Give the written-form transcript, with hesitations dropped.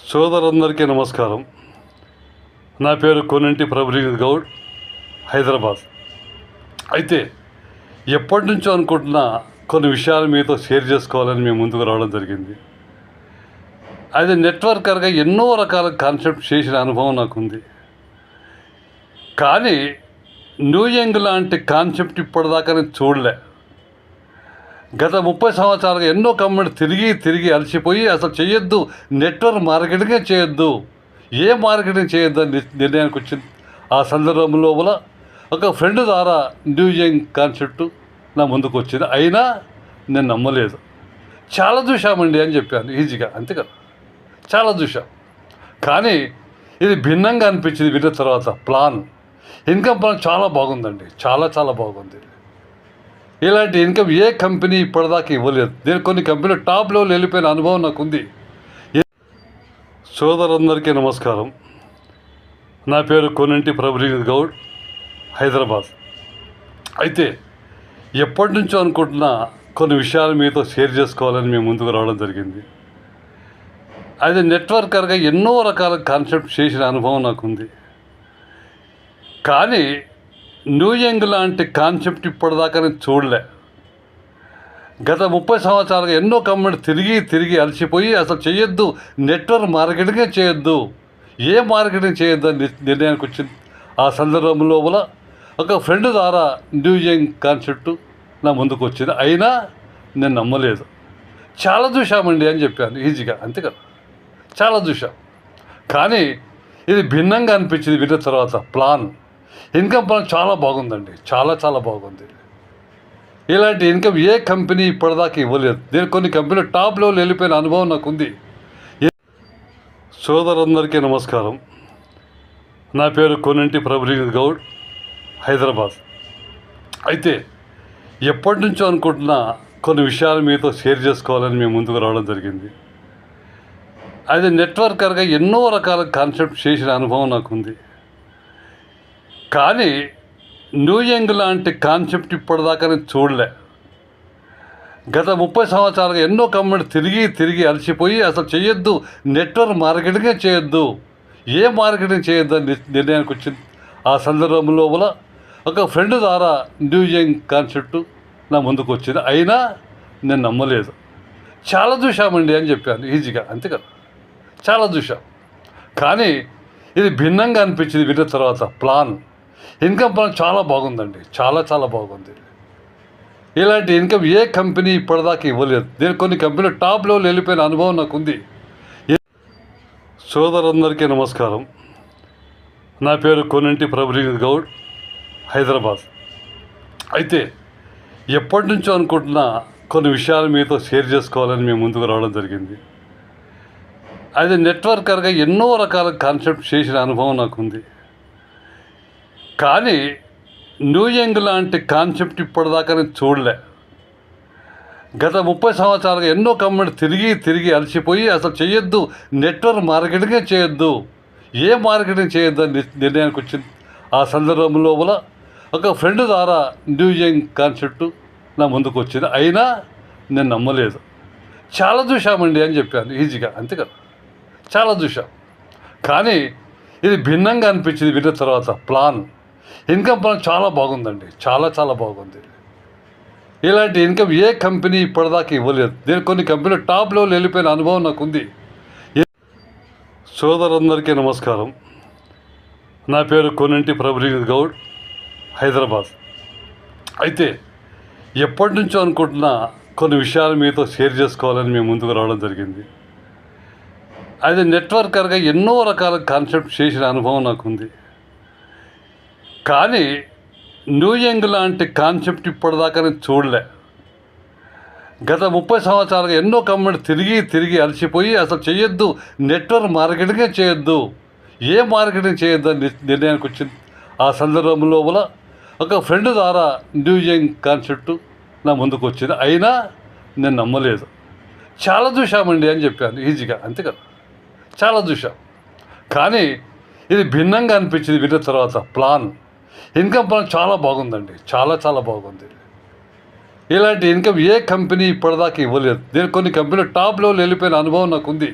సోదరులందరికీ నమస్కారం. నా పేరు కొనంటి ప్రభులీన్ గౌడ్, హైదరాబాద్. అయితే ఎప్పటి నుంచో అనుకుంటున్న కొన్ని విషయాలు మీతో షేర్ చేసుకోవాలని మేము ముందుకు రావడం జరిగింది. అది నెట్వర్కర్గా ఎన్నో రకాల కాన్సెప్ట్ చేసిన అనుభవం నాకుంది. కానీ న్యూ యంగ్ లాంటి కాన్సెప్ట్ ఇప్పటిదాకా నేను చూడలే. గత 30 సంవత్సరాలుగా ఎన్నో కంపెనీలు తిరిగి అలసిపోయి అసలు చేయొద్దు, నెట్వర్క్ మార్కెటింగే చేయొద్దు, ఏ మార్కెటింగ్ చేయొద్దు అని నిర్ణయానికి వచ్చింది. ఆ సందర్భంలో ఒక ఫ్రెండ్ ద్వారా న్యూ యంగ్ కాన్సెప్ట్ నా ముందుకు వచ్చింది. అయినా నేను నమ్మలేదు. చాలా చూసామండి అని చెప్పాను ఈజీగా, అంతే కదా, చాలా చూసాం. కానీ ఇది భిన్నంగా అనిపించింది. విన్న తర్వాత ఇన్కమ్ ప్లాన్ చాలా బాగుందండి, చాలా బాగుంది. ఇలాంటి ఇన్కమ్ ఏ కంపెనీ ఇప్పటిదాకా ఇవ్వలేదు. నేను కొన్ని కంపెనీలు టాప్ లెవెల్ వెళ్ళిపోయిన అనుభవం నాకుంది. సోదరులందరికీ నమస్కారం. నా పేరు కొనంటి ప్రభులీన్ గౌడ్, హైదరాబాద్. అయితే ఎప్పటి నుంచో అనుకుంటున్న కొన్ని విషయాలు మీతో షేర్ చేసుకోవాలని మేము ముందుకు రావడం జరిగింది. అది నెట్వర్కర్గా ఎన్నో రకాల కాన్సెప్ట్ చేసిన అనుభవం నాకుంది. కానీ న్యూ యంగ్ లాంటి కాన్సెప్ట్ ఇప్పటిదాకా నేను చూడలే. గత 30 సంవత్సరాలుగా ఎన్నో కంపెనీలు తిరిగి అలసిపోయి అసలు చేయొద్దు, నెట్వర్క్ మార్కెటింగే చేయొద్దు, ఏ మార్కెటింగ్ చేయొద్దు అని నిర్ణయానికి వచ్చింది. ఆ సందర్భంలో ఒక ఫ్రెండ్ ద్వారా న్యూ యంగ్ కాన్సెప్ట్ నా ముందుకు వచ్చింది. అయినా నేను నమ్మలేదు. చాలా చూసామండి అని చెప్పాను ఈజీగా, అంతే కదా, చాలా చూసాం. కానీ ఇది భిన్నంగా అనిపించింది. విన్న తర్వాత ఇన్కమ్ ప్లాన్ చాలా బాగుందండి, చాలా బాగుంది. ఇలాంటి ఇన్కమ్ ఏ కంపెనీ ఇప్పటిదాకా ఇవ్వలేదు. నేను కొన్ని కంపెనీలు టాప్ లెవెల్ వెళ్ళిపోయిన అనుభవం నాకుంది. సోదరులందరికీ నమస్కారం. నా పేరు కొనంటి ప్రభులీన్ గౌడ్, హైదరాబాద్. అయితే ఎప్పటి నుంచో అనుకుంటున్న కొన్ని విషయాలు మీతో షేర్ చేసుకోవాలని మేము ముందుకు రావడం జరిగింది. అది నెట్వర్కర్గా ఎన్నో రకాల కాన్సెప్ట్ చేసిన అనుభవం నాకుంది. కానీ న్యూ యంగ్ లాంటి కాన్సెప్ట్ ఇప్పటిదాకా నేను చూడలే. గత 30 సంవత్సరాలుగా ఎన్నో కంపెనీలు తిరిగి అలసిపోయి అసలు చేయొద్దు, నెట్వర్క్ మార్కెటింగే చేయొద్దు, ఏ మార్కెటింగ్ చేయొద్దు అని నిర్ణయానికి వచ్చింది. ఆ సందర్భంలో ఒక ఫ్రెండ్ ద్వారా న్యూ యంగ్ కాన్సెప్ట్ నా ముందుకు వచ్చింది. అయినా నేను నమ్మలేదు. చాలా చూసామండి అని చెప్పాను ఈజీగా, అంతే కదా, చాలా చూసాం. కానీ ఇది భిన్నంగా అనిపించింది. విన్న తర్వాత ఇన్కమ్ ప్లాన్ చాలా బాగుందండి, చాలా బాగుంది. ఇలాంటి ఇన్కమ్ ఏ కంపెనీ ఇప్పటిదాకా ఇవ్వలేదు. నేను కొన్ని కంపెనీలు టాప్ లెవెల్ వెళ్ళిపోయిన అనుభవం నాకుంది. సోదరులందరికీ నమస్కారం. నా పేరు కొనంటి ప్రభులీన్ గౌడ్, హైదరాబాద్. అయితే ఎప్పటి నుంచో అనుకుంటున్న కొన్ని విషయాలు మీతో షేర్ చేసుకోవాలని మేము ముందుకు రావడం జరిగింది. అది నెట్వర్కర్గా ఎన్నో రకాల కాన్సెప్ట్ చేసిన అనుభవం నాకుంది. కానీ న్యూ యంగ్ లాంటి కాన్సెప్ట్ ఇప్పటిదాకా నేను చూడలే. గత 30 సంవత్సరాలుగా ఎన్నో కంపెనీలు తిరిగి అలసిపోయి అసలు చేయొద్దు, నెట్వర్క్ మార్కెటింగే చేయొద్దు, ఏ మార్కెటింగ్ చేయొద్దు అని నిర్ణయానికి వచ్చింది. ఆ సందర్భంలో ఒక ఫ్రెండ్ ద్వారా న్యూ యంగ్ కాన్సెప్ట్ నా ముందుకు వచ్చింది. అయినా నేను నమ్మలేదు. చాలా చూసామండి అని చెప్పాను ఈజీగా, అంతే కదా, చాలా చూసాం. కానీ ఇది భిన్నంగా అనిపించింది. విన్న తర్వాత ఇన్కమ్ ప్లాన్ చాలా బాగుందండి, చాలా బాగుంది. ఇలాంటి ఇన్కమ్ ఏ కంపెనీ ఇప్పటిదాకా ఇవ్వలేదు. నేను కొన్ని కంపెనీలు టాప్ లెవెల్ వెళ్ళిపోయిన అనుభవం నాకుంది. సోదరులందరికీ నమస్కారం. నా పేరు కొనంటి ప్రభులీన్ గౌడ్, హైదరాబాద్. అయితే ఎప్పటి నుంచో అనుకుంటున్న కొన్ని విషయాలు మీతో షేర్ చేసుకోవాలని మేము ముందుకు రావడం జరిగింది. అది నెట్వర్కర్గా ఎన్నో రకాల కాన్సెప్ట్ చేసిన అనుభవం నాకుంది. కానీ న్యూ యంగ్ లాంటి కాన్సెప్ట్ ఇప్పటిదాకా నేను చూడలే. గత 30 సంవత్సరాలుగా ఎన్నో కంపెనీలు తిరిగి అలసిపోయి అసలు చేయొద్దు, నెట్వర్క్ మార్కెటింగే చేయొద్దు, ఏ మార్కెటింగ్ చేయొద్దు అని నిర్ణయానికి వచ్చింది. ఆ సందర్భంలో ఒక ఫ్రెండ్ ద్వారా న్యూ యంగ్ కాన్సెప్ట్ నా ముందుకు వచ్చింది. అయినా నేను నమ్మలేదు. చాలా చూసామండి అని చెప్పాను ఈజీగా, అంతే కదా, చాలా చూసాం. కానీ ఇది భిన్నంగా అనిపించింది. విన్న తర్వాత ఇన్కమ్ ప్లాన్ చాలా బాగుందండి, చాలా బాగుంది. ఇలాంటి ఇన్కమ్ ఏ కంపెనీ ఇప్పటిదాకా ఇవ్వలేదు. నేను కొన్ని కంపెనీలు టాప్ లెవెల్ వెళ్ళిపోయిన అనుభవం నాకుంది.